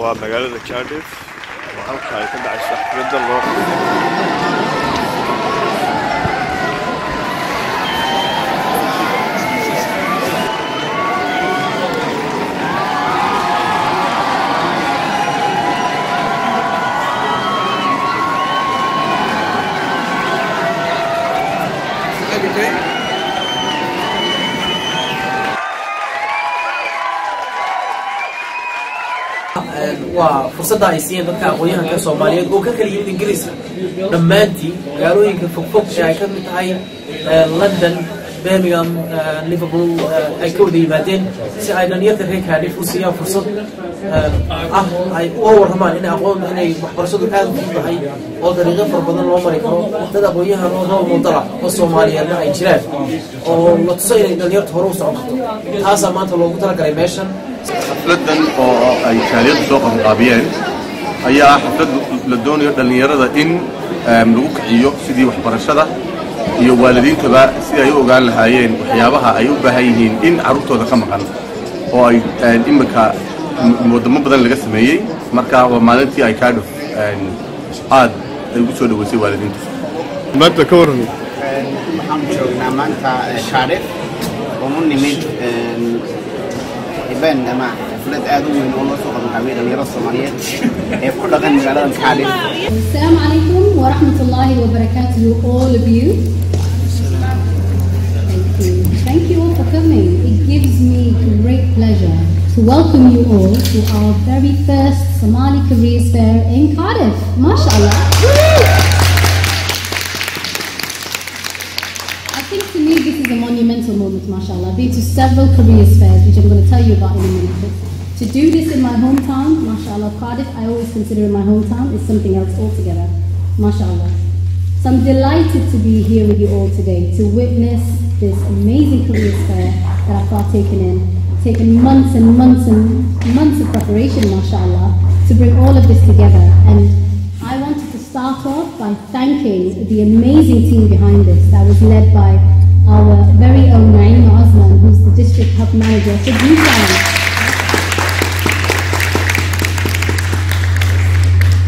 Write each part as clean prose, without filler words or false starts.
ومقالة Cardiff وهلكا ay ka dhacayso xafladda loo وفرصة عايزين بقى قويها كصوماليات وككل يوم إنجليزي لمانتي قالوا إنك فوق شيء كان متعين لندن برمنغهام ليفربول كودي بعدين سأيضا يثر هيك هذه فرصة فرصة أي أول رمان إن أقول إن محبرسة كان في هاي أقدر يغفر بدل العمر يكون تدا قويها روضة مطلع والصومالية لا إجراء ولا تصير إن اليوم هروس هذا ما تلو مطلع كريميشن xafladan oo ay jaaliyadu soo qabanqaabiyeen ayaa xaflad la doonayo dhalinyarada in lagu kiciyo sidii waxbarashada iyo waalidiintaba si ay u ogaan lahaayeen waxyaabaha ay u baahan yihiin in carruurtooda ka maqan oo ay imika wadamo badan laga sameeyey marka waa maalintii ay Cardiff aad ay ugu soo dhaweysay waalidiinta maanta ka waran waxaan joognaa maanta Cardiff oo nimid إبان أما فلاد آدم من الله سوق القبيلة دhallinyarada Soomaaliyeed ee ku dhaqan magaalada Kaadhif. Assalamu alaikum wa rahmatullahi wa barakatuh all of you. Thank you all for coming. It gives me great pleasure to welcome you all to our very first Somali Careers Fair in Cardiff. MashaAllah. I think to me this is a monumental moment, mashallah. I've been to several careers fairs, which I'm going to tell you about in a minute. To do this in my hometown, mashallah, Cardiff, I always consider in my hometown, is something else altogether, mashallah. So I'm delighted to be here with you all today, to witness this amazing careers fair that I've partaken in. Taken months and months and months of preparation, mashallah, to bring all of this together. And I wanted to start off by thanking the amazing team behind this that was led by our very own Naima Osman, who's the district hub manager for Bhutan.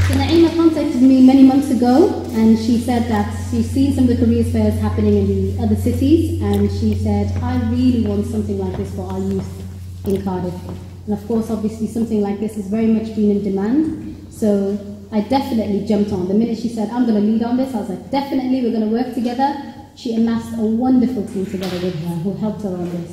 So Naima contacted me many months ago and she said that she's seen some of the careers fairs happening in the other cities and she said, I really want something like this for our youth in Cardiff. And of course, obviously something like this has very much been in demand. So I definitely jumped on. The minute she said, I'm going to lead on this, I was like, definitely, we're going to work together. She amassed a wonderful team together with her who helped her on this.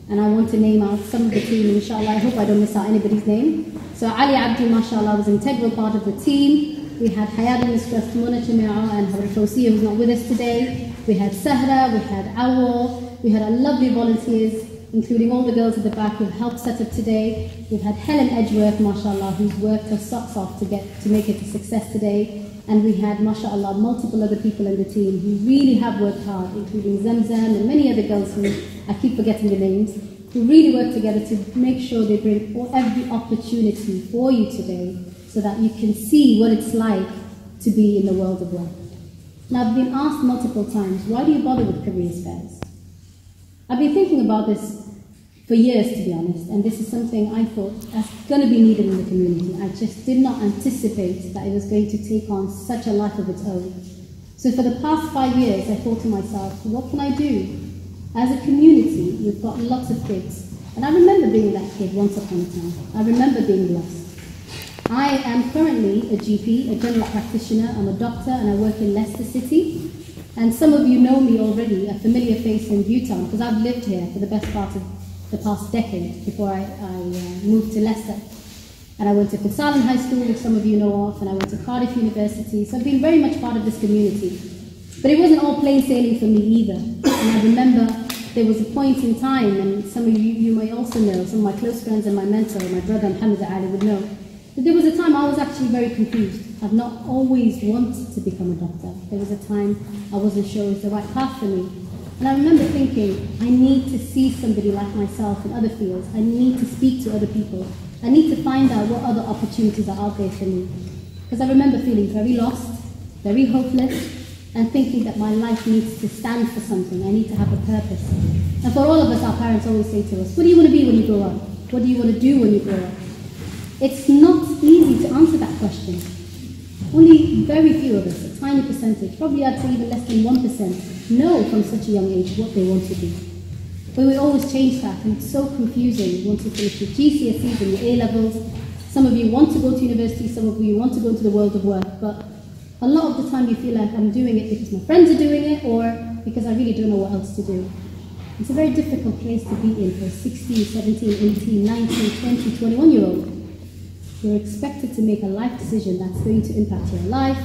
And I want to name out some of the team, inshallah. I hope I don't miss out anybody's name. So Ali Abdi, mashallah, was an integral part of the team. We had Hayat Mistress Mona Chami'a and Habib Fawsiya, who's not with us today. We had Sahra, we had Awal, we had our lovely volunteers, including all the girls at the back who helped set up today. We've had Helen Edgeworth, mashallah, who's worked her socks off to make it a success today. And we had, mashallah, multiple other people in the team who really have worked hard, including Zamzam and many other girls who I keep forgetting the names, who really work together to make sure they bring every opportunity for you today so that you can see what it's like to be in the world of work. Now, I've been asked multiple times, why do you bother with careers fairs? I've been thinking about this for years, to be honest, and this is something I thought was going to be needed in the community. I just did not anticipate that it was going to take on such a life of its own. So for the past 5 years, I thought to myself, what can I do? As a community, we've got lots of kids, and I remember being that kid once upon a time. I remember being lost. I am currently a GP, a general practitioner. I'm a doctor, and I work in Leicester City. And some of you know me already, a familiar face in Bhutan, because I've lived here for the best part of the past decade before I moved to Leicester. And I went to Qabteen High School, which some of you know of, and I went to Cardiff University, so I've been very much part of this community. But it wasn't all plain sailing for me either. And I remember there was a point in time, and some of you may also know, some of my close friends and my mentor, my brother Mohammed Ali would know, that there was a time I was actually very confused. I've not always wanted to become a doctor. There was a time I wasn't sure it was the right path for me. And I remember thinking, I need to see somebody like myself in other fields. I need to speak to other people. I need to find out what other opportunities are out there for me. Because I remember feeling very lost, very hopeless, and thinking that my life needs to stand for something. I need to have a purpose. And for all of us, our parents always say to us, what do you want to be when you grow up? What do you want to do when you grow up? It's not easy to answer that question. Only very few of us, a tiny percentage, probably I'd say even less than 1%, know from such a young age what they want to do. But we always change that, and it's so confusing once you finish your GCSEs and your A-levels. Some of you want to go to university, some of you want to go into the world of work, but a lot of the time you feel like I'm doing it because my friends are doing it, or because I really don't know what else to do. It's a very difficult place to be in for a 16, 17, 18, 19, 20, 21-year-old. You're expected to make a life decision that's going to impact your life,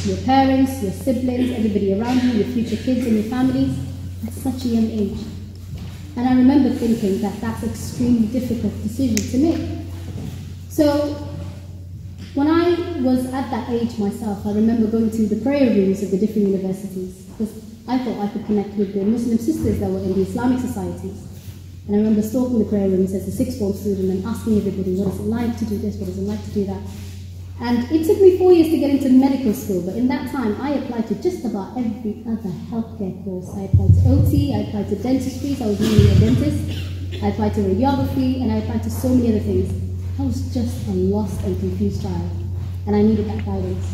your parents, your siblings, everybody around you, your future kids and your families at such a young age. And I remember thinking that that's an extremely difficult decision to make. So when I was at that age myself, I remember going to the prayer rooms of the different universities because I thought I could connect with the Muslim sisters that were in the Islamic societies. And I remember stalking the prayer rooms as a sixth form student and asking everybody, what is it like to do this, what is it like to do that? And it took me 4 years to get into medical school, but in that time I applied to just about every other healthcare course. I applied to OT, I applied to dentistry, so I was really a dentist. I applied to radiography, and I applied to so many other things. I was just a lost and confused child, and I needed that guidance.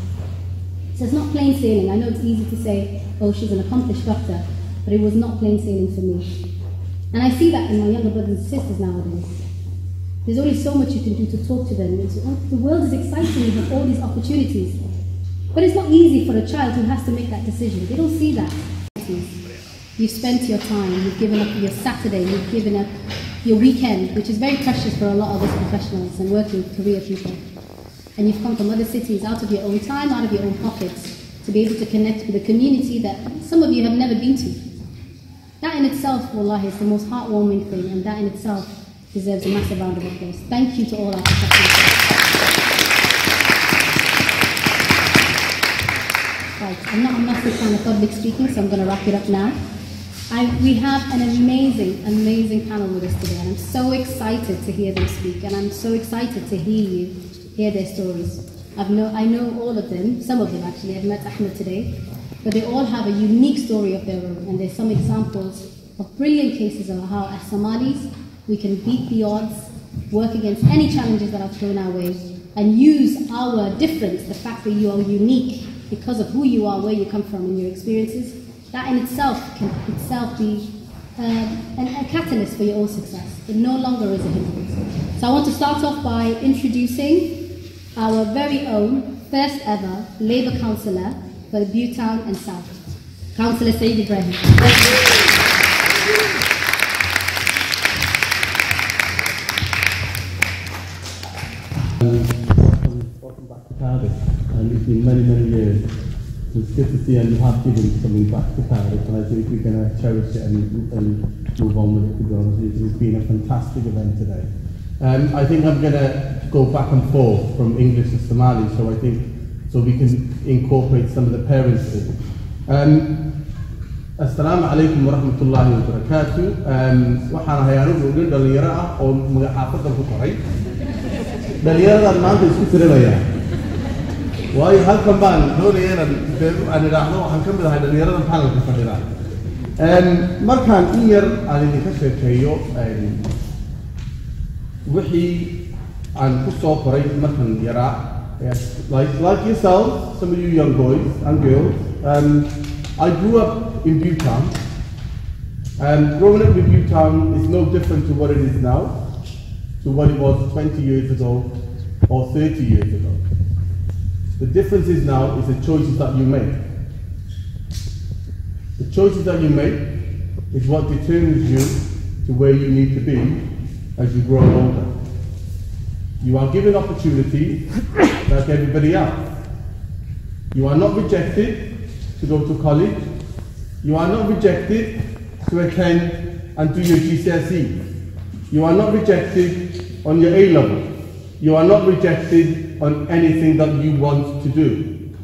So it's not plain sailing. I know it's easy to say, oh, she's an accomplished doctor, but it was not plain sailing for me. And I see that in my younger brothers and sisters nowadays. There's only so much you can do to talk to them. The world is exciting, you have all these opportunities. But it's not easy for a child who has to make that decision. They don't see that. You've spent your time, you've given up your Saturday, you've given up your weekend, which is very precious for a lot of us professionals and working career people. And you've come from other cities, out of your own time, out of your own pockets, to be able to connect with a community that some of you have never been to. That in itself, wallahi, is the most heartwarming thing, and that in itself deserves a massive round of applause. Thank you to all our professionals. Right, I'm not a massive fan of public speaking, so I'm going to wrap it up now. We have an amazing, amazing panel with us today, and I'm so excited to hear them speak, and I'm so excited to hear their stories. I know all of them, some of them actually. I've met Ahmed today, but they all have a unique story of their own, and there's some examples of brilliant cases of how as Somalis we can beat the odds, work against any challenges that are thrown our way, and use our difference, the fact that you are unique because of who you are, where you come from, and your experiences. That in itself can be a catalyst for your own success. It no longer is a hindrance. So I want to start off by introducing our very own first ever Labour councillor for Bhutan and South, Councillor Said Ibrahim. Welcome back to Cardiff, and it's been many, many years. It's good to see, and you have given something back to Cardiff, and I think we're going to cherish it and move on with it, to be honest. It's been a fantastic event today. I think I'm going to go back and forth from English to Somali, so we can incorporate some of the parents in. Assalamu alaikum wa rahmatullahi wa barakatuh. Waxaan ahay anigu nin dhalinyaro ah oo magaxaafadda ku koray. Dhallinyaradan maanta isku tirinayaa. Waayo halkan baan doonaya inaan idhaahdo waxaan ka mid ahay dhallinyaradan panelka fadhida. Markaan in yar aan idinka sheekeeyo wixii aan ku soo koray markan yaraa. Like yourself, some of you young boys and girls, I grew up in Bhutan. Growing up in Bhutan is no different to what it is now, to what it was 20 years ago or 30 years ago. The difference is now is the choices that you make. The choices that you make is what determines you to where you need to be as you grow older. You are given opportunities like everybody else. You are not rejected to go to college. You are not rejected to attend and do your GCSE. You are not rejected on your A-level. You are not rejected on anything that you want to do.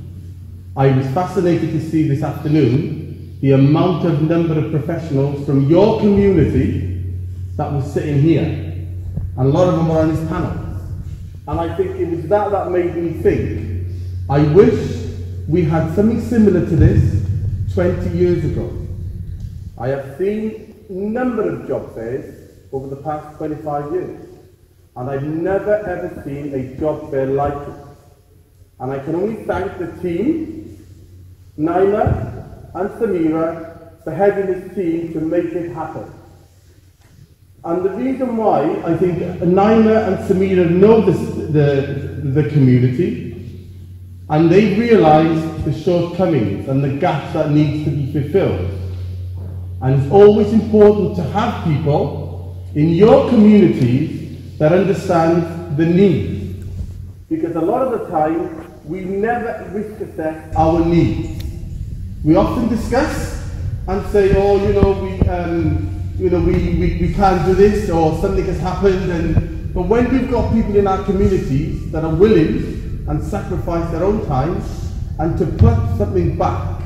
I was fascinated to see this afternoon the number of professionals from your community that was sitting here. And a lot of them were on this panel. And I think it was that made me think, I wish we had something similar to this 20 years ago. I have seen a number of job fairs over the past 25 years. and I've never ever seen a job fair like it. And I can only thank the team, Naima and Samira, for heading this team to make it happen. And the reason why I think Naima and Samira know the community, and they realise the shortcomings and the gaps that needs to be fulfilled. And it's always important to have people in your communities that understand the needs. Because a lot of the time, we never risk assess our needs. We often discuss and say, oh, we can't do this, or something has happened. But when we've got people in our communities that are willing and sacrifice their own time and to put something back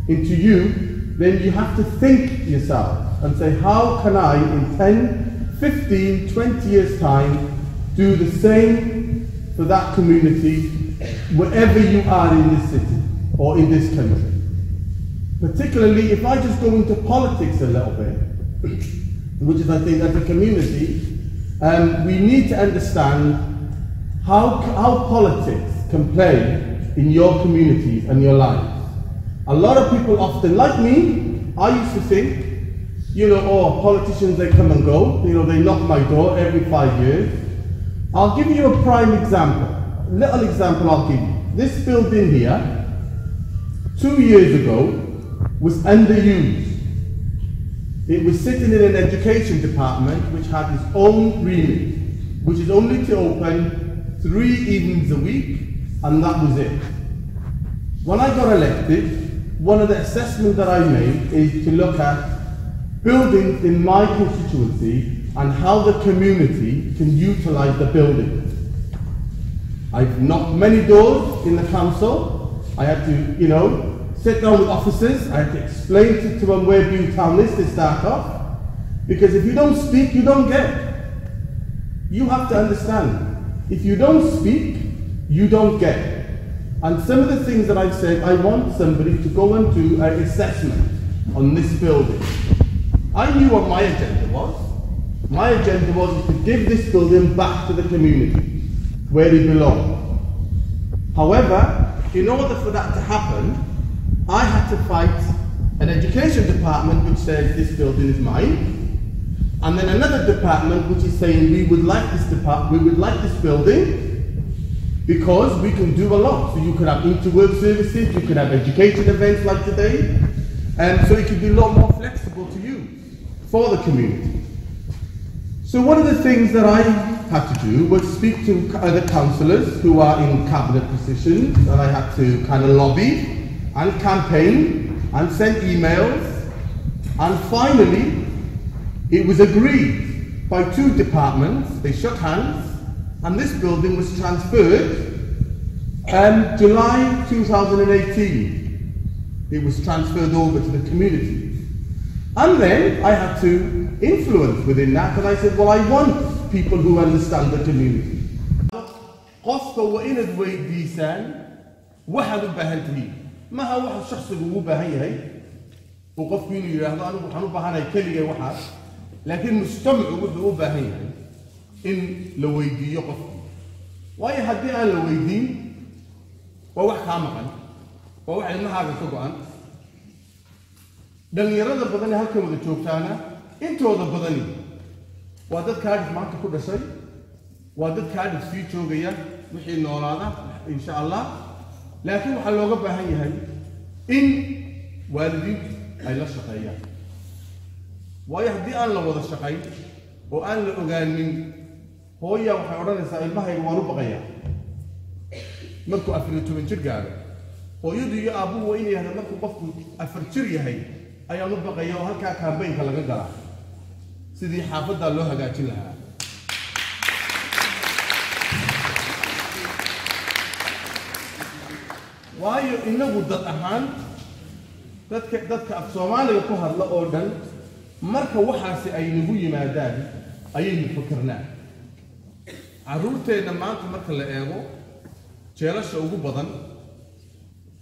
into you, then you have to think yourself and say, how can I in 10, 15, 20 years time do the same for that community wherever you are in this city or in this country? Particularly if I just go into politics a little bit, which is I think as a community, we need to understand how politics can play in your communities and your lives. A lot of people often, like me, I used to think, politicians, they come and go, they knock my door every 5 years. I'll give you a prime example, a little example I'll give you. This building here, 2 years ago, was underused. It was sitting in an education department which had its own remit, which is only to open 3 evenings a week, and that was it. When I got elected, one of the assessments that I made is to look at buildings in my constituency and how the community can utilise the buildings. I've knocked many doors in the council. I had to, sit down with officers. I had to explain to them where View Town is to start off. Because if you don't speak, you don't get. You have to understand. If you don't speak, you don't get. And some of the things that I've said, I want somebody to go and do an assessment on this building. I knew what my agenda was. My agenda was to give this building back to the community, where it belongs. However, in order for that to happen, I had to fight an education department which says this building is mine, and then another department which is saying we would like this building because we can do a lot. So you could have inter-work services, you could have education events like today, and so it could be a lot more flexible to use for the community. So one of the things that I had to do was speak to other councillors who are in cabinet positions, and I had to kind of lobby and campaign and send emails, and finally it was agreed by 2 departments. They shook hands, and this building was transferred July 2018. It was transferred over to the community. And then I had to influence within that, and I said, well, I want people who understand the community. قصة وإن ويديسان واحد بهنتي ما هو واحد شخص هو بهني وقف فيني يراهنا أنا بحنو بهنا كلية واحد لكن مجتمع وهو بهني إن لو يدي يقف وأي حد أنا لو يدي وواحد عمقا وواحد ما هذا طبعا دلنيرada badan ee halkan wada joogtaana intooda badani waa dad Cardiff maanta ku dhashay waa dad Cardiff sii joogaya wixii noolaada insha Allah laakiin waxa looga baahan yahay in waalidiintu ay la shaqeeyaan waayo haddii aan la wada shaqayn oo aan la ogaanin hooya waxay odhanaysaa ilmahayga waan u baqayaa markuu 14 jir gaaro hooyadu iyo aabuhu waa inay yahda markuu qofku 4 jir yahay ayaan u baqaya oo halkaa campaign-ka laga galaa sidii xaafadda loo hagaajin lahaa waayo inagu dad ahaan dadka af Soomaaliga ku hadla oo dhan marka waxaasi ay nagu yimaadaan ayaynu fikirnaa caruurteena maanta marka la eego jeelasha ugu badan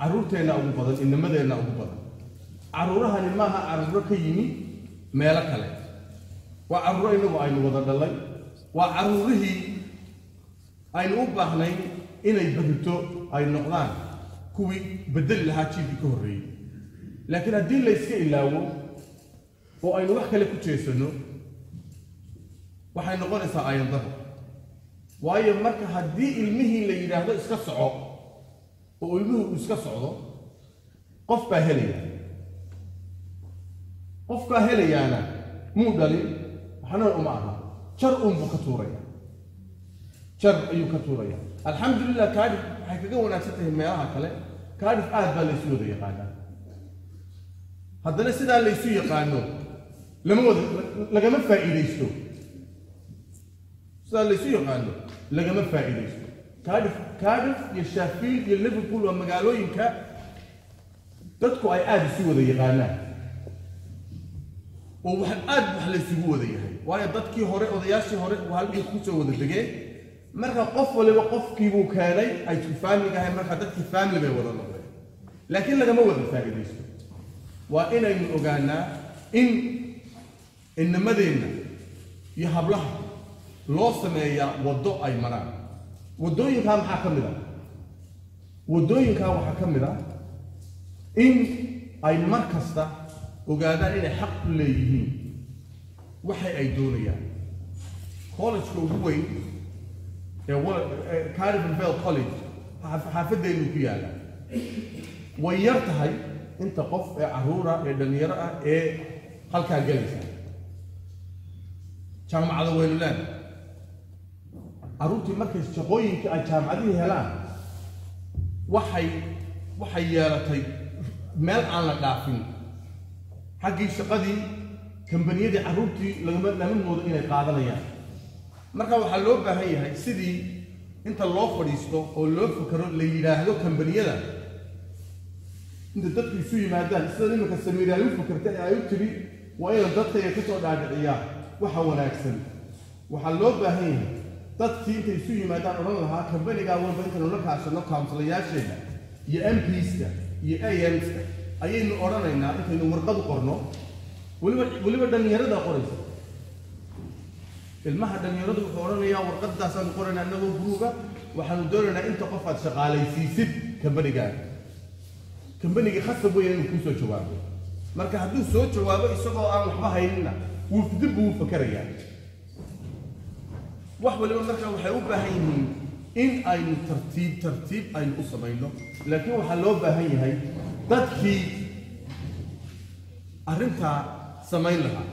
caruurteena ugu badan inamadeena ugu badan caruurahani maaha caruuro ka yimi meelo kale waa caruuro inagu aynu wada dhalay وعروره أي نوبهني إن يبدو أي نقلان كوي بدل لها شيء بكوري لكن الدين ليس إلا هو وأي نوحك لك تشيسنو وحين نقول إسا أي نظر وأي مركة هدي المهي اللي يراهده إسكا صعود وإلمه إسكا صعوده قف باهلي أنا مو دليل وحنا معها شر بكتوريا شر أيو كتوريا الحمد لله كارف حقيقة وناسته مياها كله كارف بالي سوده يقانا هذا نسيدا اللي يسوي يقانو لما ما فائدة يشتو سيدا اللي يسوي يقانو لما ما فائدة يشتو كارف يشافيل يليفربول وما قالوا ينكا تدكو أي سوده يقانا وواحد وحلا يسوي ذي هاي وايد ضدكي هوري وضياشي هوري وهالبي خوسه وذدقي مرة قف ولا وقف كي وكالي أي تفهمني كهاي مرة ضدكي فهمني بيوضع الله لكن لقى موضع الفائدة يسوي وإن أجانا إن مدينة يهبلها لوصنا يا وضوء أي مرة وضوء يكام حكم ذا وضوء يكام حكم ذا إن أي مركز ذا وقاعدين إلى حق ليه وحي أي دنيا كولج هو كارف الفيل كولج حافظ إنه فيها ويرتهي أنت قف عهورة دلنيرة هل كان جالسا كان مع الويلان أروتي مركز شقوي كان عديه هلان وحي يارتي مال على دافين حقي شقدي كمبنيدي عروتي لما نمود إلى قاعدنا مركب وحلو بهاي سيدي أنت الله فريستو أو الله فكر اللي يراهدو كمبنيدا أنت تدخل سوي مادان سيدي ما كسمير أيوب فكرتني أيوب تبي وإلى الضغط يكتب على العيار وحول أكسل وحلو بهاي تدخل أنت سوي مادان أرونها كمبني قاول بنت نقولك عشان نقام صليات شيء يا إم بيسكا يا أي إم أي إنه أرانا إنه أنت إنه مرقد قرنه ولما دلنيرada qoraysa ilmaha dhallinyaradu wuxuu oranayaa warqadaasaan qorana anagoo gruuga waxaanu doonaynaa inta qof aad shaqaalaysiisid kambaniga khasab weyn inuu kusoo jawaabo marka hadduu soo jawaabo isagoo aan waxba haynina wuu dib uu fakarayaa wax waliba marka waxay u baahan yihiin in aynu tartiib aynu u samayno laakiin waxaa loo baahan yahay dadkii arrinta samayn lahaa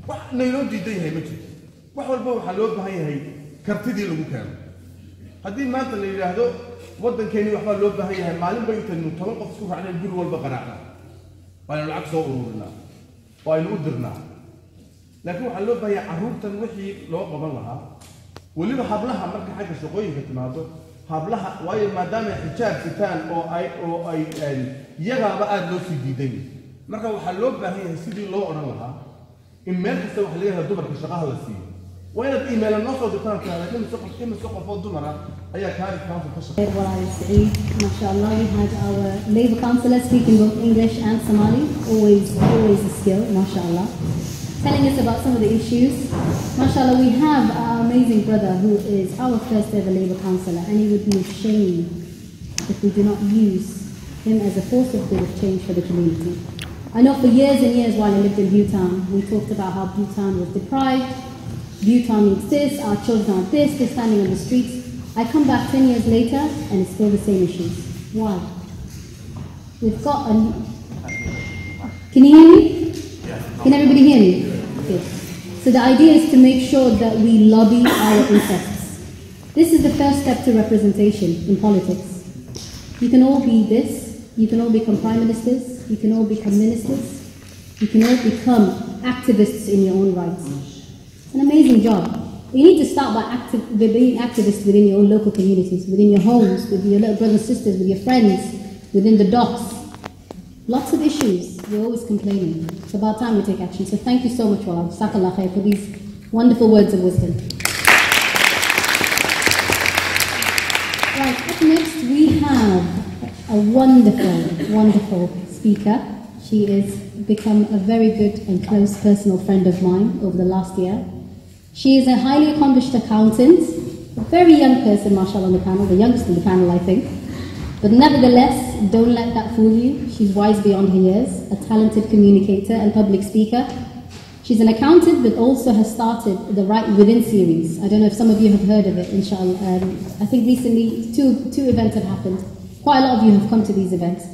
wax nayloo diidan yahay ma jirto wax walba waxaa loo baahan yahay kartidii lagu keeno haddii maanta la yidhaahdo waddankeeni waxbaa loo baahan yahay maalinba intaynu 10 qof isku raacnay guri walba qaraacna waaynu lacag soo ururinaa waaynu u dirnaa laakiin waxaa loo baahan yahay carruurtan wixii loo qaban lahaa weliba hablaha marka xagga shaqooyinka timaado hablaha waayo maadaama xijaab sitaan oo ay iyagaaba aad loo sii diidan yahay marka waxaa loo baahan yahay sidii loo odhan lahaa in meel kasta wax laga helo dumarka shaqaha la siiyo waa inaad iimayla noo soo dirtaan kaada imise qofoo dumara ayaa Cardiff Council ka shaqeeya mashallah we had our Labour councillor speaking both English and Somali always a skill mashallah telling us about some of the issues mashallah we have our amazing brother who is our first ever Labour councillor and he would be ashamed if we do not use him as a force of good of change for the community. I know for years and years while I lived in Bhutan, we talked about how Bhutan was deprived, Bhutan needs this, our children are this, they're standing on the streets. I come back 10 years later and it's still the same issues. Why? We've got a... Can you hear me? Can everybody hear me? Good. So the idea is to make sure that we lobby our interests. This is the first step to representation in politics. You can all be this, you can all become prime ministers, you can all become ministers. You can all become activists in your own rights. It's an amazing job. You need to start by being activists within your own local communities, within your homes, with your little brothers and sisters, with your friends, within the docks. Lots of issues. We're always complaining. It's about time we take action. So thank you so much, Wallah, Jazakallah khair, for these wonderful words of wisdom. Right, up next we have a wonderful speaker. She has become a very good and close personal friend of mine over the last year. She is a highly accomplished accountant, a very young person, mashallah, on the panel, the youngest on the panel, I think. But nevertheless, don't let that fool you. She's wise beyond her years, a talented communicator and public speaker. She's an accountant, but also has started the Right Within series. I don't know if some of you have heard of it, inshallah. I think recently two events have happened. Quite a lot of you have come to these events.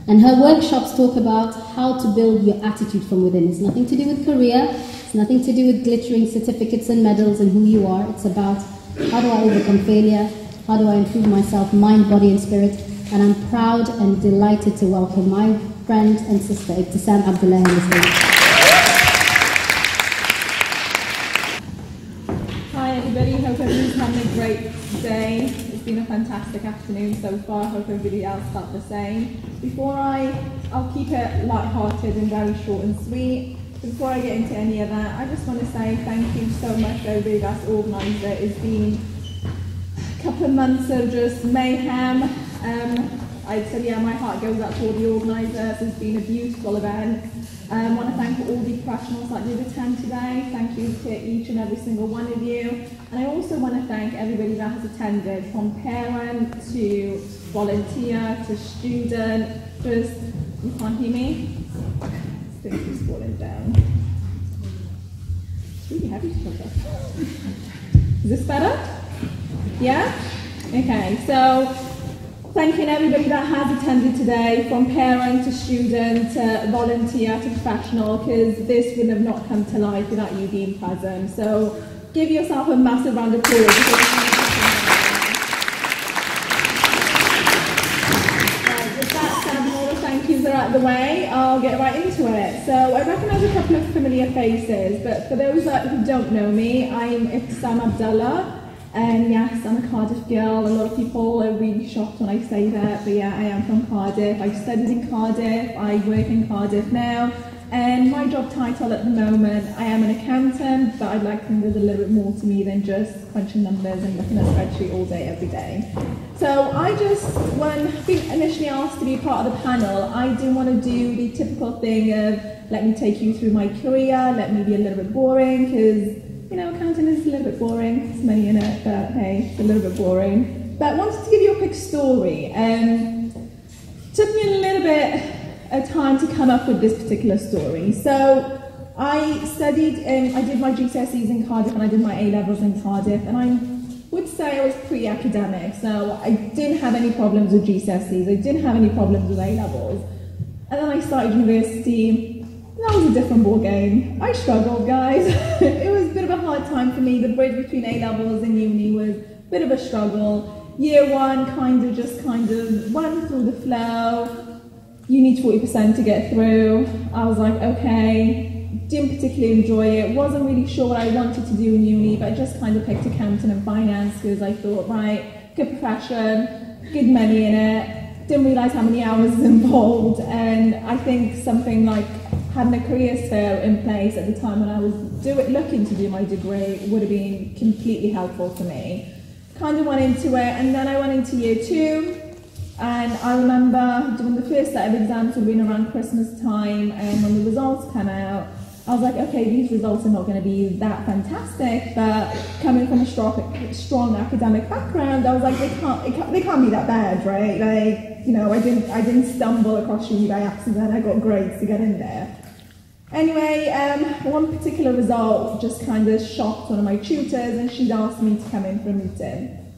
And her workshops talk about how to build your attitude from within. It's nothing to do with career. It's nothing to do with glittering certificates and medals and who you are. It's about how do I overcome failure? How do I improve myself, mind, body, and spirit? And I'm proud and delighted to welcome my friend and sister, Ibtisam Abdullah, on the stage. Hi everybody, hope everyone's having a great day. It's been a fantastic afternoon so far. Hope everybody else felt the same. I'll keep it light-hearted and very short and sweet. Before I get into any of that, I just want to say thank you so much to everybody that's organised it. It's been a couple of months of just mayhem. I'd say, yeah, my heart goes out to all the organisers. It's been a beautiful event. I want to thank all the professionals that did attend today. Thank you to each and every single one of you. And I also want to thank everybody that has attended, from parent to volunteer to student. You can't hear me? I think it's falling down. It's really heavy to talk about. Is this better? Yeah? Okay, so thanking everybody that has attended today, from parent to student to volunteer to professional, because this would have not come to life without you being present. So give yourself a massive round of applause. Out the way, I'll get right into it. So I recognise a couple of familiar faces, but for those who don't know me, I'm Ibtisam Abdullah, and yes, I'm a Cardiff girl. A lot of people are really shocked when I say that, but yeah, I am from Cardiff. I studied in Cardiff, I work in Cardiff now, and my job title at the moment, I am an accountant, but I'd like to think there's a little bit more to me than just crunching numbers and looking at a spreadsheet all day, every day. So when being initially asked to be part of the panel, I didn't want to do the typical thing of let me take you through my career, let me be a little bit boring, because, you know, accounting is a little bit boring. There's money in it, but hey, it's a little bit boring. But I wanted to give you a quick story. Took me a little bit of time to come up with this particular story. So I studied I did my GCSEs in Cardiff and I did my A-levels in Cardiff, and I would say I was pretty academic, so I didn't have any problems with GCSEs, I didn't have any problems with A-levels. And then I started university, and that was a different ball game. I struggled, guys. It was a bit of a hard time for me. The bridge between A-levels and uni was a bit of a struggle. Year one kind of went through the flow. You need 40% to get through. I was like, okay. Didn't particularly enjoy it, wasn't really sure what I wanted to do in uni, but I just kind of picked accounting and finance because I thought, right, good profession, good money in it, didn't realise how many hours is involved, and I think something like having a career fair in place at the time when I was looking to do my degree would have been completely helpful for me. Kind of went into it, and then I went into year two, and I remember doing the first set of exams would have been around Christmas time, and when the results came out, I was like, okay, these results are not going to be that fantastic, but coming from a strong academic background, I was like, they can't be that bad, right? Like, you know, I didn't stumble across uni by accident. I got grades to get in there. Anyway, one particular result just kind of shocked one of my tutors, and she'd asked me to come in for a meeting.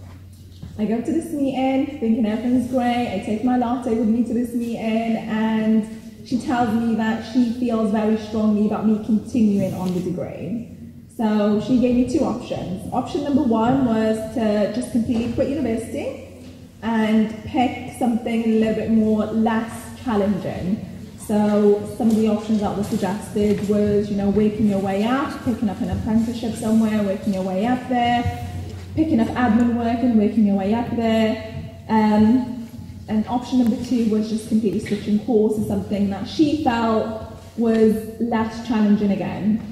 I go to this meeting, thinking everything's great. I take my latte with me to this meeting, and she tells me that she feels very strongly about me continuing on the degree. So she gave me two options. Option number one was to just completely quit university and pick something a little bit less challenging. So some of the options that were suggested was, you know, working your way up, picking up an apprenticeship somewhere, working your way up there, picking up admin work and working your way up there. And option number two was just completely switching course to something that she felt was less challenging again.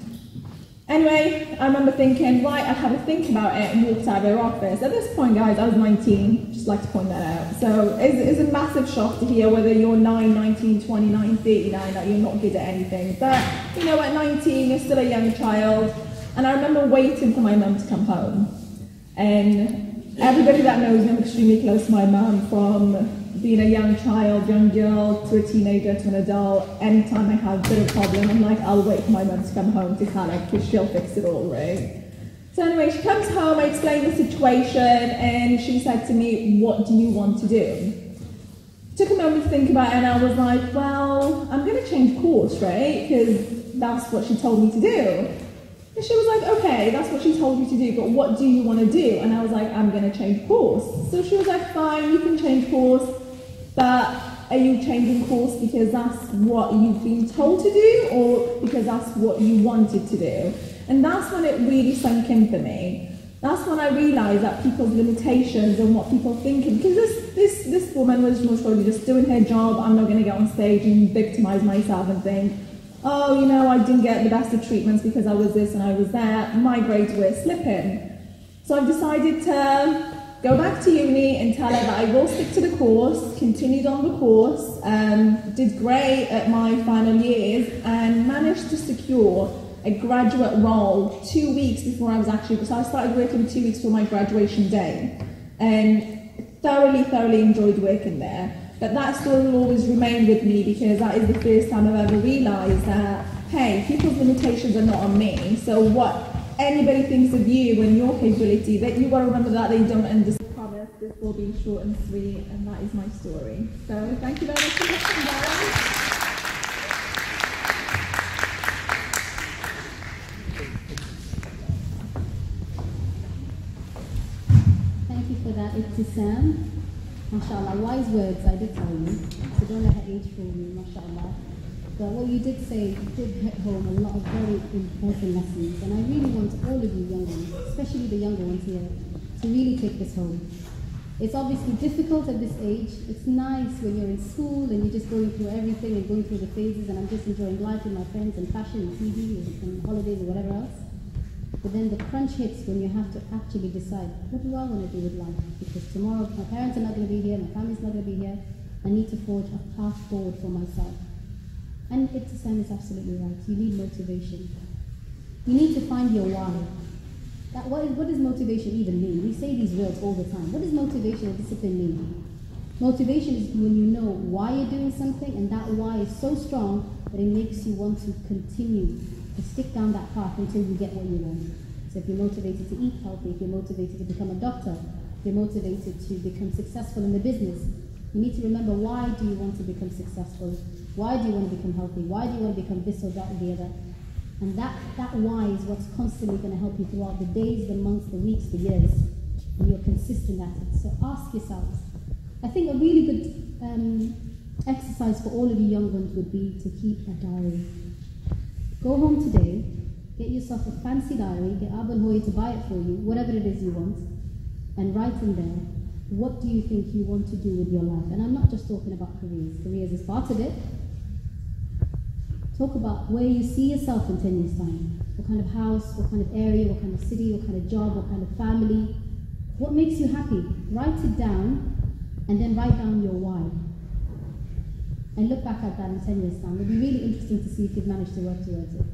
Anyway, I remember thinking, right, I'll have a think about it, and walked out of her office. At this point, guys, I was 19, just like to point that out. So it's a massive shock to hear whether you're 9, 19, 29, 39, that you're not good at anything. But, you know, at 19, you're still a young child. And I remember waiting for my mum to come home. And everybody that knows me, I'm extremely close to my mum, from being a young child, young girl, to a teenager, to an adult. Anytime I have a bit of a problem, I'm like, I'll wait for my mum to come home to Cardiff, because she'll fix it all, right? So anyway, she comes home, I explained the situation, and she said to me, what do you want to do? Took a moment to think about it, and I was like, well, I'm going to change course, right? Because that's what she told me to do. And she was like, okay, that's what she told you to do, but what do you want to do? And I was like, I'm going to change course. So she was like, fine, you can change course, but are you changing course because that's what you've been told to do, or because that's what you wanted to do? And that's when it really sunk in for me. That's when I realised that people's limitations and what people think, because this woman was most probably just doing her job. I'm not going to get on stage and victimise myself and think, oh, you know, I didn't get the best of treatments because I was this and I was that. My grades were slipping. So I decided to go back to uni and tell her that I will stick to the course, continued on the course, did great at my final years, and managed to secure a graduate role 2 weeks before I was actually, so I started working 2 weeks before my graduation day, and thoroughly enjoyed working there. But that story will always remain with me, because that is the first time I've ever realised that, hey, people's limitations are not on me, so what anybody thinks of you and your capability, that you've got to remember that they don't understand. I promise this will be short and sweet, and that is my story. So thank you very much for listening, guys. For that, Ibtisam, mashallah, wise words, I did tell you, so don't let her age fool you, mashallah. But what you did say did hit home a lot of very important lessons, and I really want all of you young ones, especially the younger ones here, to really take this home. It's obviously difficult at this age. It's nice when you're in school and you're just going through everything and going through the phases, and I'm just enjoying life with my friends and fashion and TV and holidays or whatever else. But then the crunch hits when you have to actually decide, what do I want to do with life? Because tomorrow my parents are not going to be here, my family's not going to be here. I need to forge a path forward for myself. And Ibtisam is absolutely right. You need motivation. You need to find your why. What does motivation even mean? We say these words all the time. What does motivation and discipline mean? Motivation is when you know why you're doing something, and that why is so strong that it makes you want to continue to stick down that path until you get what you want. So if you're motivated to eat healthy, if you're motivated to become a doctor, if you're motivated to become successful in the business, you need to remember, why do you want to become successful? Why do you want to become healthy? Why do you want to become this or that or the other? And that why is what's constantly going to help you throughout the days, the months, the weeks, the years, and you're consistent at it. So ask yourselves. I think a really good exercise for all of you young ones would be to keep a diary. Go home today, get yourself a fancy diary, get Abul Hoy to buy it for you, whatever it is you want, and write in there, what do you think you want to do with your life? And I'm not just talking about careers. Careers is part of it. Talk about where you see yourself in 10 years' time. What kind of house, what kind of area, what kind of city, what kind of job, what kind of family. What makes you happy? Write it down, and then write down your why. And look back at that in 10 years' time. It'll be really interesting to see if you've managed to work towards it.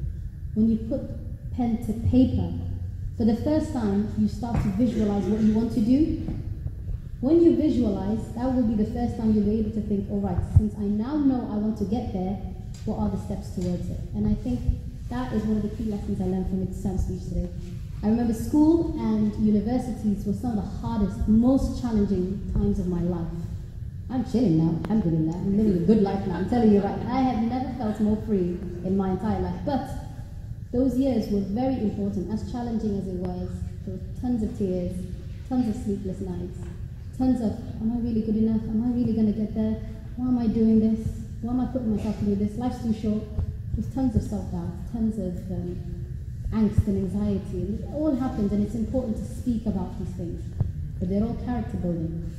When you put pen to paper, for the first time, you start to visualize what you want to do. When you visualize, that will be the first time you'll be able to think, all right, since I now know I want to get there, what are the steps towards it? And I think that is one of the key lessons I learned from Ibtisam's speech today. I remember school and universities were some of the hardest, most challenging times of my life. I'm chilling now, alhamdulillah, I'm living a good life now, I'm telling you right, I have never felt more free in my entire life. But those years were very important, as challenging as it was. There were tons of tears, tons of sleepless nights, tons of, am I really good enough? Am I really going to get there? Why am I doing this? Why am I putting myself through this? Life's too short. There's tons of self-doubt, tons of angst and anxiety. And it all happens, and it's important to speak about these things. But they're all character building.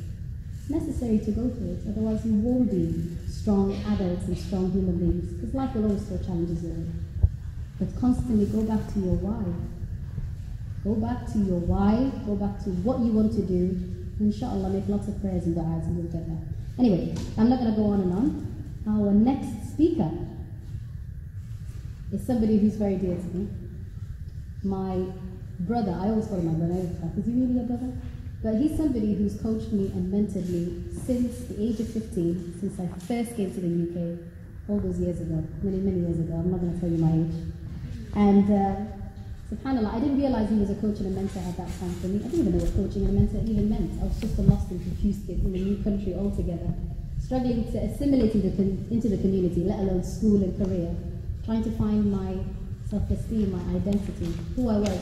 It's necessary to go through it, otherwise you won't be strong adults and strong human beings, because life will always throw challenges your way. But constantly go back to your why. Go back to your why, go back to what you want to do. Inshallah, make lots of prayers and du'as and you'll get there. Anyway, I'm not going to go on and on. Our next speaker is somebody who's very dear to me. my brother, I always call him my brother, is he really a brother? But he's somebody who's coached me and mentored me since the age of 15, since I first came to the UK, all those years ago, many, many years ago. I'm not going to tell you my age. And subhanAllah, I didn't realize he was a coach and a mentor at that time for me. I didn't even know what coaching and a mentor even meant. I was just a lost and confused kid in a new country altogether, struggling to assimilate into the community, let alone school and career, trying to find my self-esteem, my identity, who I was.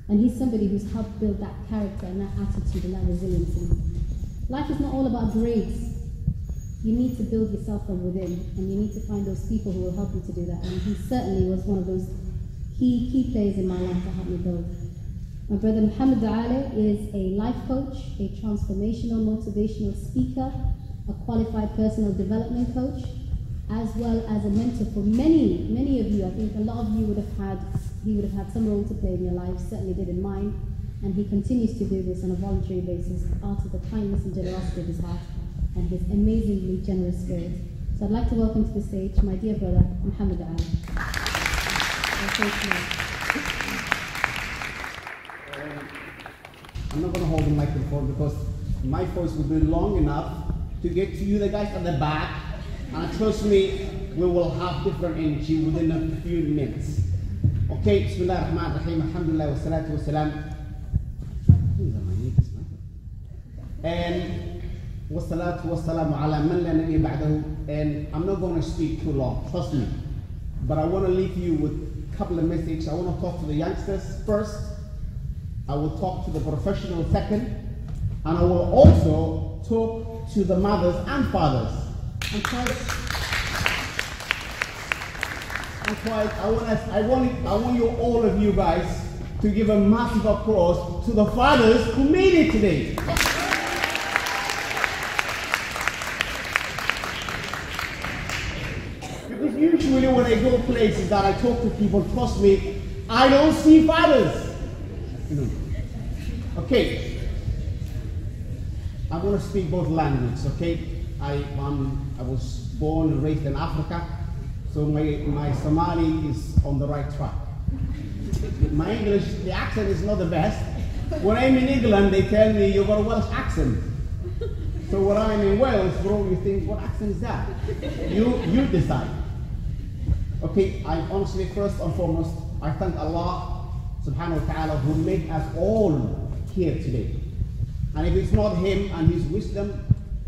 And he's somebody who's helped build that character and that attitude and that resiliency. Life is not all about grades. You need to build yourself from within, and you need to find those people who will help you to do that. And he certainly was one of those key players in my life to help me build. My brother Muhammad Ali is a life coach, a transformational, motivational speaker, a qualified personal development coach, as well as a mentor for many, many of you. I think a lot of you he would have had some role to play in your life, certainly did in mine, and he continues to do this on a voluntary basis out of the kindness and generosity of his heart and his amazingly generous spirit. So I'd like to welcome to the stage my dear brother, Muhammad Ali. I'm not going to hold the microphone because my voice will be long enough to get to you, the guys at the back, and trust me, we will have different energy within a few minutes. Okay, Bismillah ar-Rahman ar-Rahim, alhamdulillah wa salatu wa salam. And wa salatu wa salamu ala man la nabiyya ba'dahu. And I'm not going to speak too long, trust me. But I want to leave you with a couple of messages. I want to talk to the youngsters first. I will talk to the professionals second. And I will also talk to the mothers and fathers. I want you, all of you guys, to give a massive applause to the fathers who made it today. Because usually when I go places that I talk to people, trust me, I don't see fathers. Okay. I'm going to speak both languages, okay? I was born and raised in Africa, so my Somali is on the right track. My English, the accent is not the best. When I'm in England, they tell me you've got a Welsh accent. So when I'm in Wales, bro, you think, what accent is that? You decide. Okay, I honestly, first and foremost, I thank Allah subhanahu wa ta'ala who made us all here today. And if it's not him and his wisdom,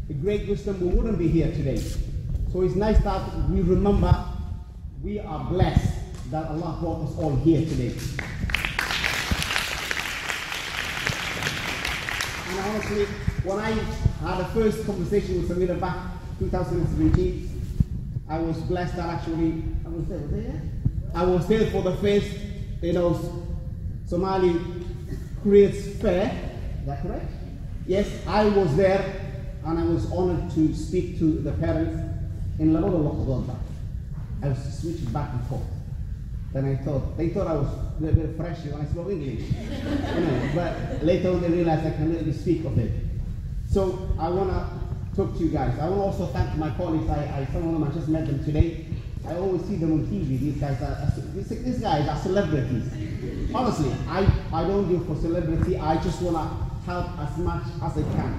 the great wisdom, we wouldn't be here today. So it's nice that we remember we are blessed that Allah brought us all here today. And honestly, when I had a first conversation with Samira back 2017, I was blessed that actually, I was there for the first, Somali Careers Fair. Is that correct? Yes, I was there, and I was honored to speak to the parents in Laroda Lokodonda. I was switching back and forth. Then they thought I was a little bit fresh when I spoke English. But later on they realized I can really speak of it. So I want to talk to you guys. I want to also thank my colleagues. Some of them, I just met them today. I always see them on TV. These guys are celebrities. Honestly, I don't do for celebrity. I just want to help as much as I can.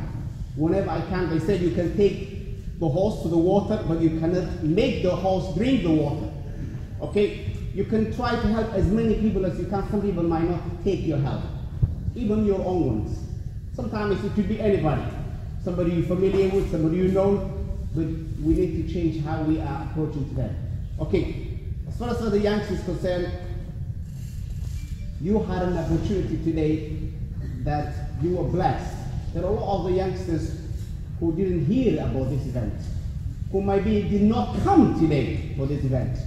Whenever I can, they said you can take the horse to the water, but you cannot make the horse drink the water. Okay? You can try to help as many people as you can. Some people might not take your help, even your own ones. Sometimes it could be anybody. Somebody you're familiar with, somebody you know, but we need to change how we are approaching to them. Okay, as far as the youngsters is concerned, you had an opportunity today that you were blessed. There are a lot of the youngsters who didn't hear about this event, who maybe did not come today for this event.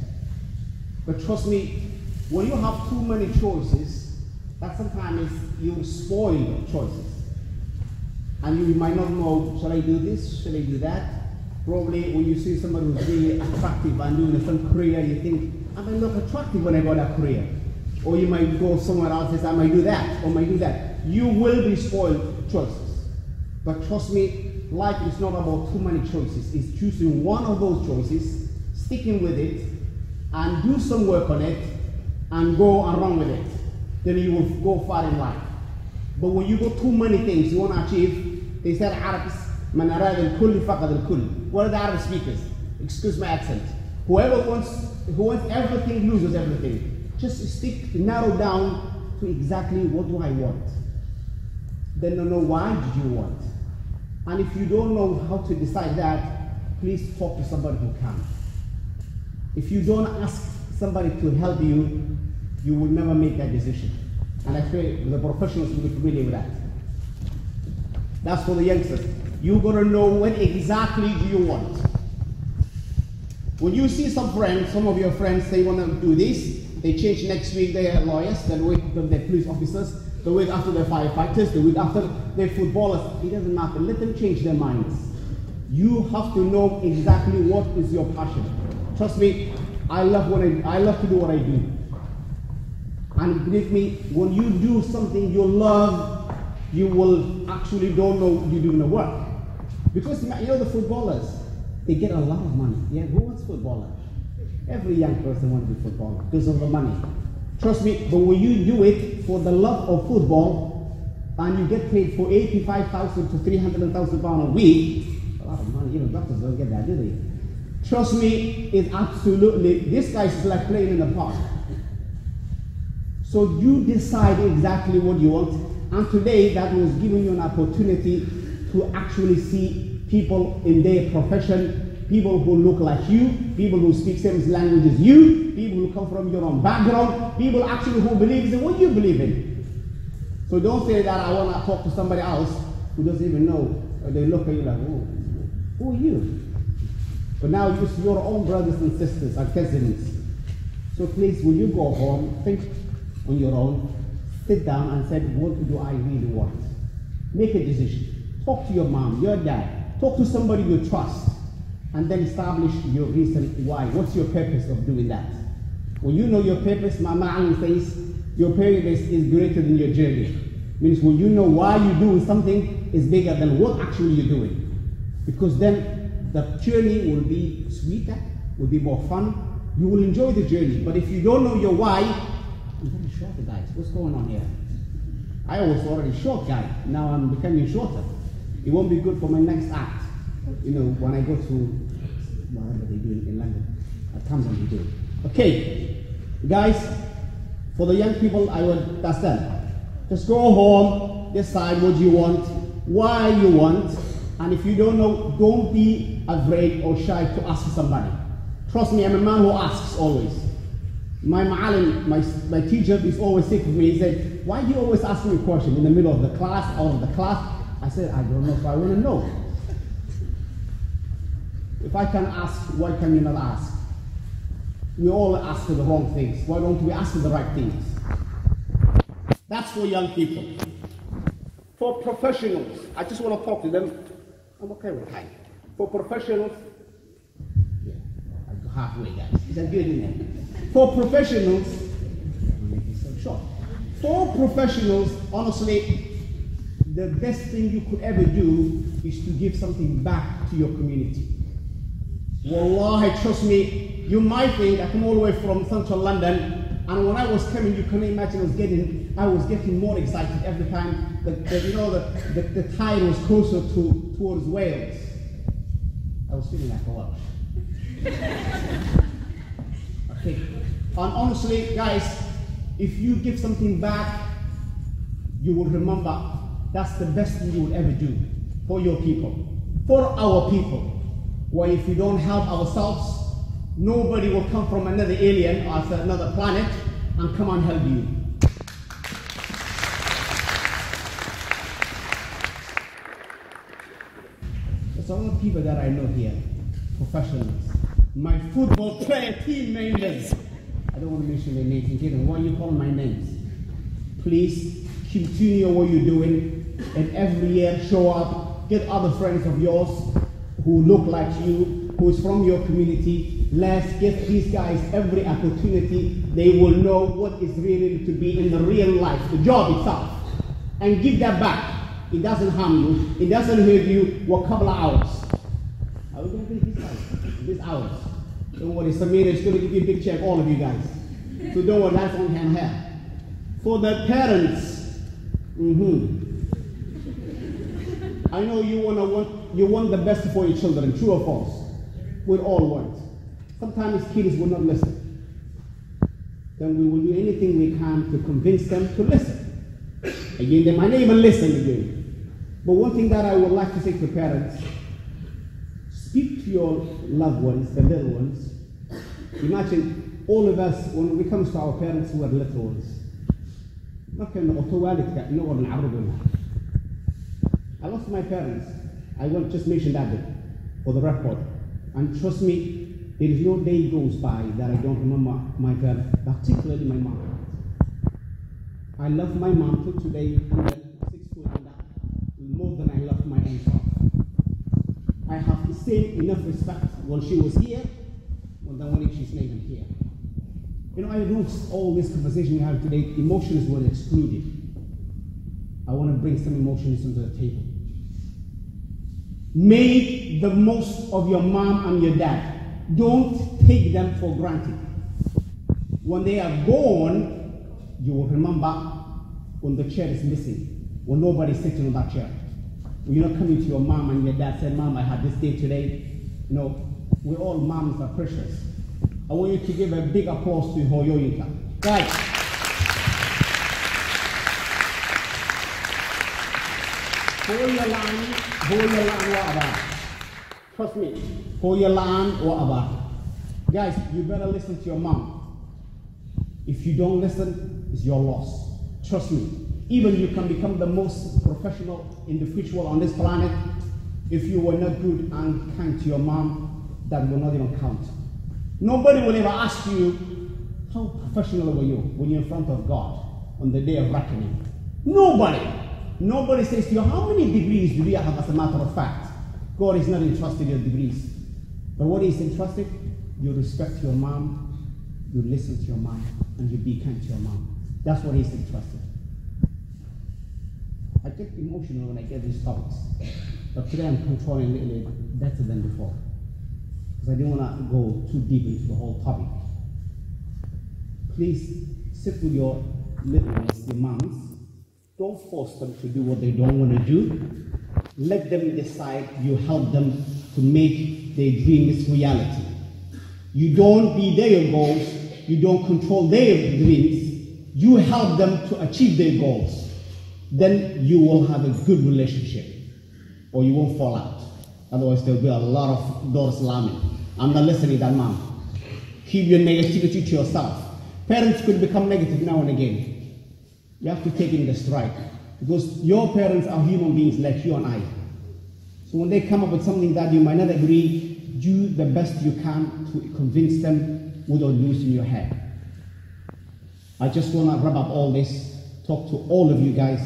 But trust me, when you have too many choices, that sometimes you spoil choices. And you might not know, shall I do this, shall I do that? Probably when you see somebody who's really attractive and doing some career, you think, I might look attractive when I got that career. Or you might go somewhere else and say, I might do that, or might do that. You will be spoiled choices. But trust me, life is not about too many choices. It's choosing one of those choices, sticking with it, and do some work on it, and go and run with it. then you will go far in life. But when you got too many things you want to achieve, they said Arabs, man arad al-kull faqad al-kull. What are the Arab speakers? Excuse my accent. Who wants everything loses everything. Just narrow down to exactly what do I want. Then know why did you want. And if you don't know how to decide that, please talk to somebody who can. If you don't ask somebody to help you, you will never make that decision. And I feel the professionals will be familiar with that. That's for the youngsters. You gotta know what exactly do you want. When you see some of your friends, they want to do this, they change next week they are lawyers, the week after they're police officers, the week after they're firefighters, the week after they're footballers. It doesn't matter, let them change their minds. You have to know exactly what is your passion. Trust me, I love to do what I do. And believe me, when you do something you love, you will actually don't know you're doing the work. Because you know the footballers, they get a lot of money. Yeah, who wants footballer? Every young person wants to be footballer because of the money. Trust me, but when you do it for the love of football and you get paid for 85,000 to 300,000 pounds a week, a lot of money, even doctors don't get that, do they? Trust me, it's absolutely, this guy is like playing in the park. So you decide exactly what you want, and today that was giving you an opportunity to actually see people in their profession, people who look like you, people who speak same language as you, people who come from your own background, people actually who believe in what you believe in. So don't say that I want to talk to somebody else who doesn't even know. They look at you like, oh, who are you? But now it's your own brothers and sisters and cousins. So please, when you go home, think on your own, sit down and say, what do I really want? Make a decision. Talk to your mom, your dad, talk to somebody you trust, and then establish your reason why. What's your purpose of doing that? When you know your purpose, Mama Ali says, your purpose is greater than your journey. Means when you know why you're doing something is bigger than what actually you're doing. Because then the journey will be sweeter, will be more fun, you will enjoy the journey. But if you don't know your why, I'm very short, guys. What's going on here? I was already short guy. Now I'm becoming shorter. It won't be good for my next act. You know, when I go to whatever they do in London, at times I'm doing. Okay, guys, for the young people, that's them. Just go home, decide what you want, why you want, and if you don't know, don't be afraid or shy to ask somebody. Trust me, I'm a man who asks always. My ma'alim, my teacher, is always sick with me. He said, why do you always ask me a question in the middle of the class, out of the class? I said, I don't know if I want to know. If I can ask, why can you not ask? We all ask for the wrong things. Why don't we ask for the right things? That's for young people. For professionals, I just want to talk to them. I'm okay with time. For professionals, yeah, I go halfway, guys. Is that good in there? For professionals, short. For professionals, honestly, the best thing you could ever do is to give something back to your community. Wallahi, trust me, you might think I come all the way from central London, and when I was coming, you can imagine I was getting more excited every time the tide was closer towards Wales. I was feeling like a Welsh. Okay, and honestly, guys, if you give something back, you will remember that's the best thing you will ever do for your people, for our people. Why, if we don't help ourselves, nobody will come from another alien or another planet and come and help you. There's a lot of people that I know here, professionals. My football player team members. I don't want to mention their names again. Why you call my names? Please continue what you're doing, and every year show up, get other friends of yours who look like you, who is from your community. Let's give these guys every opportunity. They will know what is really to be in the real life, the job itself. And give that back. It doesn't harm you. It doesn't hurt you. For a couple of hours. Are we going to do these hours? Don't worry, Samira is going to give you a big check, all of you guys. So don't worry, that's on hand here. For the parents, I know you want the best for your children, true or false? We all want. Sometimes kids will not listen. Then we will do anything we can to convince them to listen. Again, they might not even listen again. But one thing that I would like to say to parents, speak to your loved ones, the little ones. Imagine all of us, when it comes to our parents who are little ones, I lost my parents. I want to just mention that bit for the record. And trust me, there is no day goes by that I don't remember my parents, particularly my mom. I love my mom till today, 6 foot and that, more than I love my own self. I have the same enough respect when she was here, than when she's not even here. You know, I know all this conversation we have today, emotions were excluded. I want to bring some emotions onto the table. Make the most of your mom and your dad. Don't take them for granted. When they are gone, you will remember when the chair is missing, when nobody's sitting on that chair. When you're not coming to your mom and your dad saying, Mom, I had this day today. You know, we all moms are precious. I want you to give a big applause to Hoyoyinka. Guys. Hoyolan wa about. Trust me. Hoyolan wa about. Guys, you better listen to your mom. If you don't listen, it's your loss. Trust me. Even you can become the most professional individual on this planet. If you were not good and kind to your mom, that will not even count. Nobody will ever ask you, how professional were you when you're in front of God on the day of reckoning? Nobody. Nobody says to you, how many degrees do we have as a matter of fact? God is not entrusted in your degrees. But what is entrusted? You respect your mom, you listen to your mom, and you be kind to your mom. That's what is entrusted. I get emotional when I get these topics. But today I'm controlling it a little better than before. Because I didn't want to go too deep into the whole topic. Please sit with your little ones, your moms. Don't force them to do what they don't want to do. Let them decide. You help them to make their dreams reality. You don't be their goals. You don't control their dreams. You help them to achieve their goals. Then you will have a good relationship. Or you won't fall out. Otherwise there will be a lot of doors slamming. I'm not listening to that, mom. Keep your negativity to yourself. Parents could become negative now and again. You have to take it in the stride. Because your parents are human beings like you and I. So when they come up with something that you might not agree, do the best you can to convince them without losing your head. I just want to wrap up all this, talk to all of you guys.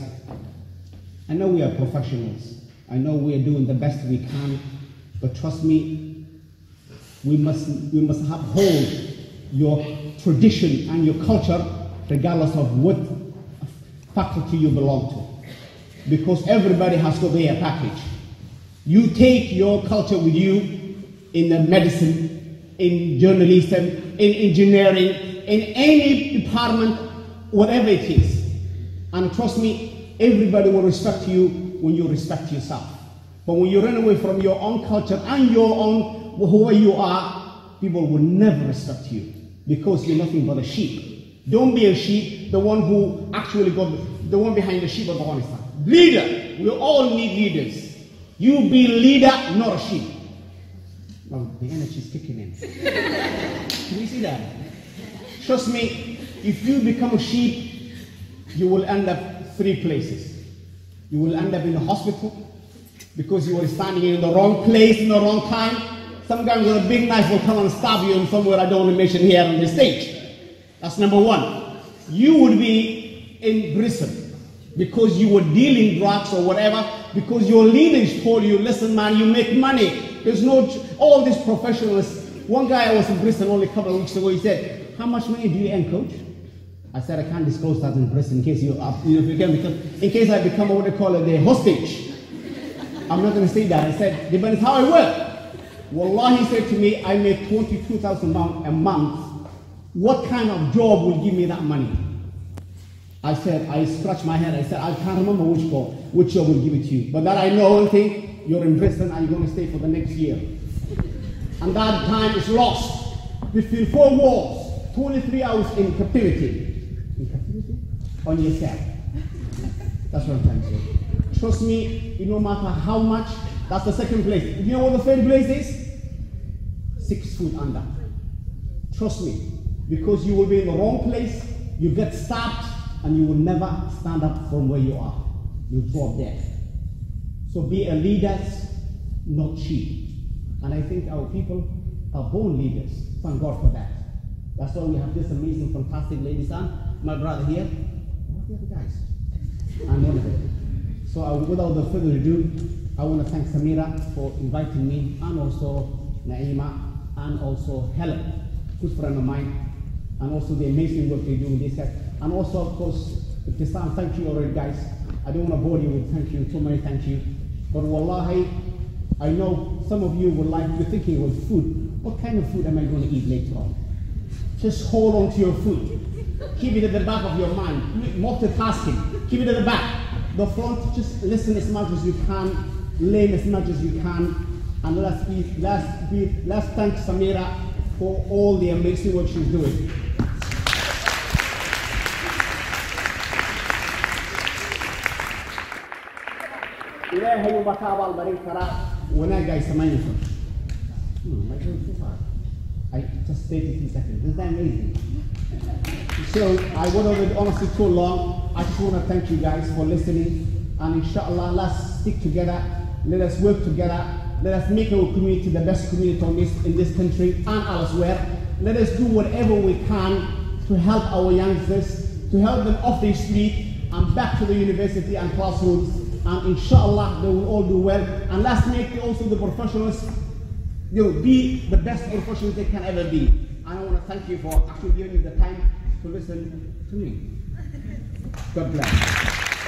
I know we are professionals. I know we are doing the best we can, but trust me, we must uphold your tradition and your culture regardless of what faculty you belong to. Because everybody has to be a package. You take your culture with you in the medicine, in journalism, in engineering, in any department, whatever it is. And trust me, everybody will respect you when you respect yourself. But when you run away from your own culture and your own who you are, people will never respect you because you're nothing but a sheep. Don't be a sheep, the one who actually got the one behind the sheep of the one is leader. We all need leaders. You be leader, not a sheep. Well, the energy's kicking in. Can you see that? Trust me, if you become a sheep, you will end up 3 places. You will end up in the hospital because you were standing in the wrong place in the wrong time. Some guy with a big knife will come and stab you in somewhere I don't want to mention here on the stage. That's number 1. You would be in prison because you were dealing drugs or whatever, because your leaders told you, listen man, you make money. There's no, all these professionals. One guy I was in prison only a couple of weeks ago, he said, how much money do you earn, coach? I said, I can't disclose that in prison in case in case I become what they call it, the hostage. I'm not going to say that. I said, depends how I work. Wallah, he said to me, I make 22,000 pounds a month. What kind of job will give me that money? I said, I scratched my head. I said, I can't remember which year will give it to you. But that I know one thing, you're in prison and you're going to stay for the next year. And that time is lost. Between 4 walls, 23 hours in captivity. In captivity? On your cell. That's what I'm trying to say. Trust me, no matter how much, that's the second place. You know what the third place is? 6 foot under. Trust me, because you will be in the wrong place, you get stabbed, and you will never stand up from where you are. You drop dead. So be a leader, not sheep. And I think our people are born leaders. Thank God for that. That's why we have this amazing, fantastic lady son, my brother here. What are the other guys? I'm one of them. So without further ado, I want to thank Samira for inviting me, and also Naima, and also Helen, good friend of mine, and also the amazing work they do in this set. And also, of course, Pakistan, thank you already, guys. I don't want to bore you with thank you, too many thank you. But wallahi, I know some of you would like, you're thinking of food. What kind of food am I going to eat later on? Just hold on to your food. Keep it at the back of your mind. Multitasking. Keep it at the back. The front, just listen as much as you can, learn as much as you can, and let's thank Samira for all the amazing work she's doing. إلهي وبكابا البريكرا وناجا يسمعينكم. My God, so far. I just stayed 15 seconds. Isn't that amazing? So I went honestly too long. I just want to thank you guys for listening, and inshallah, let's stick together. Let us work together. Let us make our community the best community in this country and elsewhere. Let us do whatever we can to help our youngsters, to help them off the street and back to the university and classrooms. And inshallah, they will all do well. And let's make also the professionals, be the best professionals they can ever be. And I want to thank you for actually giving me the time to listen to me. God bless.